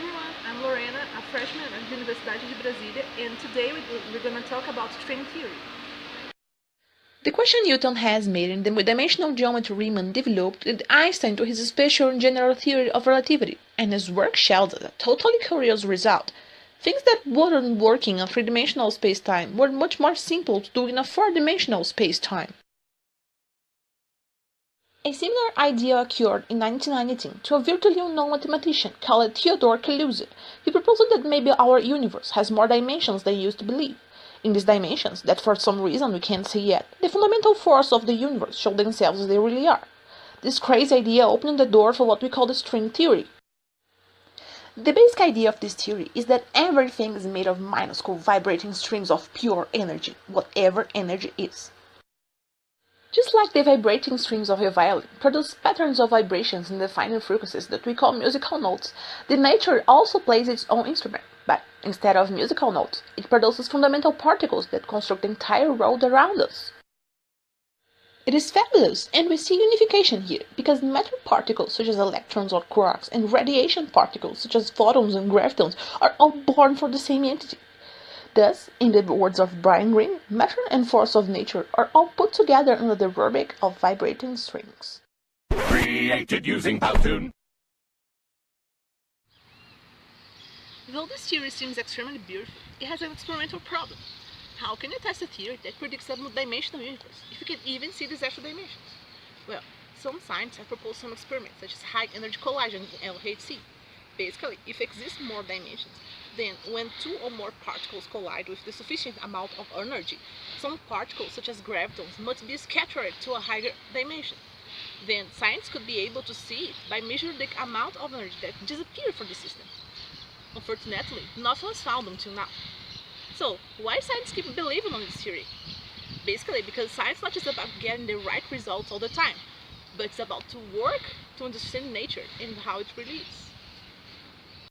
everyone, I'm Lorena, a freshman at the Universidade de Brasília, and today we're going to talk about string theory. The question Newton has made in the dimensional geometry Riemann developed with Einstein to his special and general theory of relativity, and his work showed a totally curious result. Things that wouldn't work in a three-dimensional space-time were much more simple to do in a four-dimensional space-time. A similar idea occurred in 1919 to a virtually unknown mathematician called Theodore Kaluza. He proposed that maybe our universe has more dimensions than used to believe. In these dimensions, that for some reason we can't see yet, the fundamental forces of the universe show themselves as they really are. This crazy idea opened the door for what we call the string theory. The basic idea of this theory is that everything is made of minuscule vibrating strings of pure energy, whatever energy is. Just like the vibrating strings of a violin produce patterns of vibrations in defining frequencies that we call musical notes, the nature also plays its own instrument, but instead of musical notes, it produces fundamental particles that construct the entire world around us. It is fabulous, and we see unification here, because matter particles such as electrons or quarks and radiation particles such as photons and gravitons are all born from the same entity. Thus, in the words of Brian Greene, matter and force of nature are all put together under the rubric of vibrating strings. Created using Powtoon. Though this theory seems extremely beautiful, it has an experimental problem. How can you test a theory that predicts a multidimensional universe if you can even see these extra dimensions? Well, some scientists have proposed some experiments such as high-energy collision in LHC. Basically, if exists more dimensions, then when two or more particles collide with the sufficient amount of energy, some particles such as gravitons must be scattered to a higher dimension. Then science could be able to see it by measuring the amount of energy that disappeared from the system. Unfortunately, nothing was found until now. So, why science keep believing on this theory? Basically, because science is not just about getting the right results all the time, but it's about to work to understand nature and how it really is.